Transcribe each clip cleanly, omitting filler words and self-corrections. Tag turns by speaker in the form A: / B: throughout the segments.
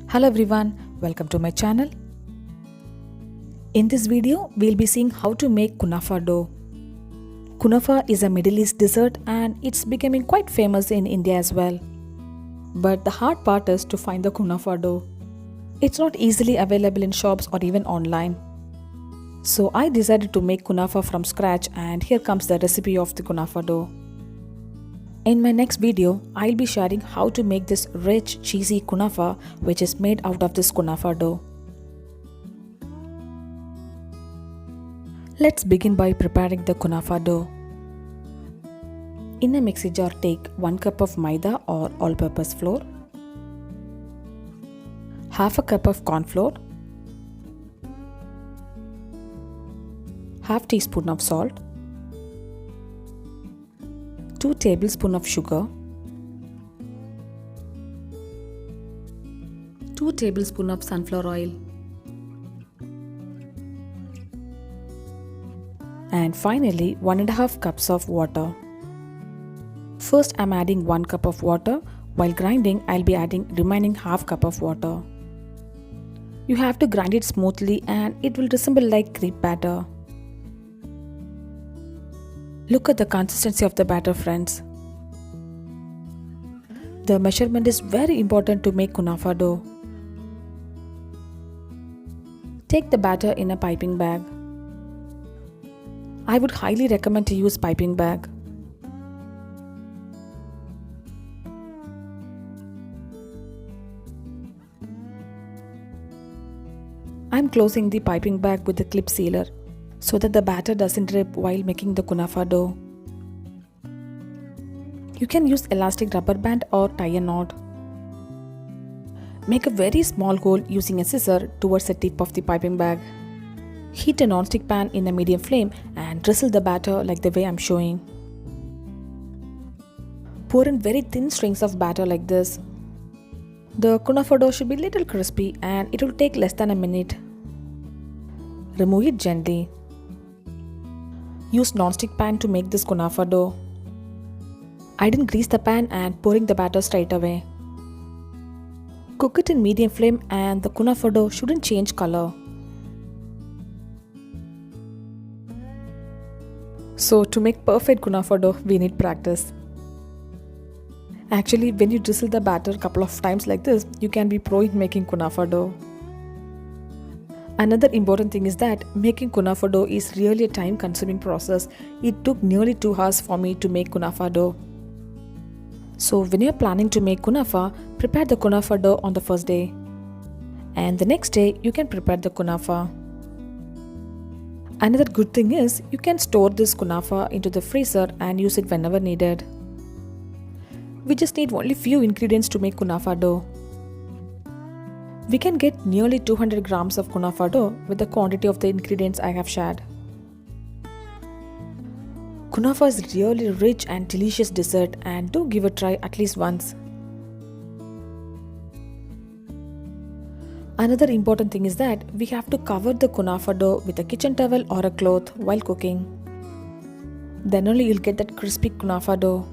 A: Hello everyone, welcome to my channel. In this video, we'll be seeing how to make Kunafa dough. Kunafa is a Middle East dessert and it's becoming quite famous in India as well. But the hard part is to find the Kunafa dough. It's not easily available in shops or even online. So I decided to make Kunafa from scratch, and here comes the recipe of the Kunafa dough. In my next video, I'll be sharing how to make this rich, cheesy kunafa which is made out of this kunafa dough. Let's begin by preparing the kunafa dough. In a mixie jar, take 1 cup of maida or all-purpose flour, half a cup of corn flour, half teaspoon of salt, 2 tablespoons of sugar, 2 tablespoons of sunflower oil, and finally 1.5 cups of water. First I'm adding 1 cup of water. While grinding, I'll be adding remaining half cup of water. You have to grind it smoothly and it will resemble like crepe batter. Look at the consistency of the batter, friends. The measurement is very important to make kunafa dough. Take the batter in a piping bag. I would highly recommend to use piping bag. I'm closing the piping bag with the clip sealer so that the batter doesn't drip while making the kunafa dough. You can use elastic rubber band or tie a knot. Make a very small hole using a scissor towards the tip of the piping bag. Heat a non-stick pan in a medium flame and drizzle the batter like the way I'm showing. Pour in very thin strings of batter like this. The kunafa dough should be little crispy and it will take less than a minute. Remove it gently. Use non-stick pan to make this kunafa dough. I didn't grease the pan and pouring the batter straight away. Cook it in medium flame and the kunafa dough shouldn't change color. So to make perfect kunafa dough, we need practice. Actually, when you drizzle the batter a couple of times like this, you can be pro in making kunafa dough. Another important thing is that making kunafa dough is really a time-consuming process. It took nearly 2 hours for me to make kunafa dough. So when you're planning to make kunafa, prepare the kunafa dough on the first day. And the next day, you can prepare the kunafa. Another good thing is, you can store this kunafa into the freezer and use it whenever needed. We just need only few ingredients to make kunafa dough. We can get nearly 200 grams of kunafa dough with the quantity of the ingredients I have shared. Kunafa is really rich and delicious dessert, and do give a try at least once. Another important thing is that we have to cover the kunafa dough with a kitchen towel or a cloth while cooking. Then only you'll get that crispy kunafa dough.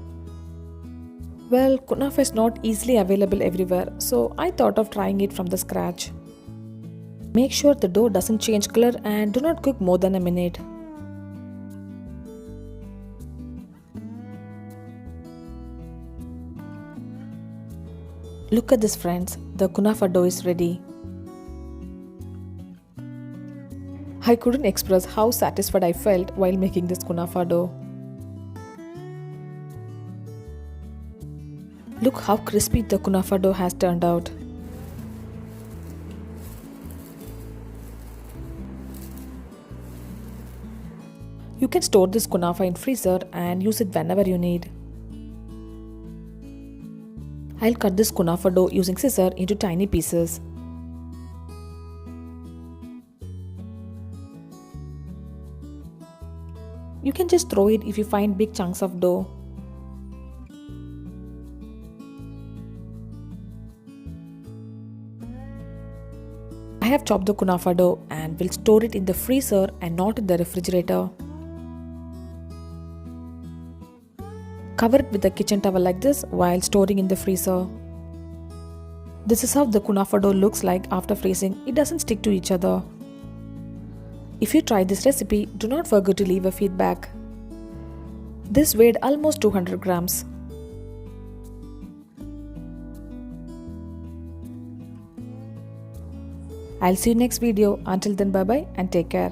A: Well, kunafa is not easily available everywhere, so I thought of trying it from the scratch. Make sure the dough doesn't change color and do not cook more than a minute. Look at this, friends, the kunafa dough is ready. I couldn't express how satisfied I felt while making this kunafa dough. Look how crispy the kunafa dough has turned out. You can store this kunafa in freezer and use it whenever you need. I'll cut this kunafa dough using scissor into tiny pieces. You can just throw it if you find big chunks of dough. I have chopped the kunafa dough and will store it in the freezer and not in the refrigerator. Cover it with a kitchen towel like this while storing in the freezer. This is how the kunafa dough looks like after freezing. It doesn't stick to each other. If you try this recipe, do not forget to leave a feedback. This weighed almost 200 grams. I'll see you next video. Until then, bye bye and take care.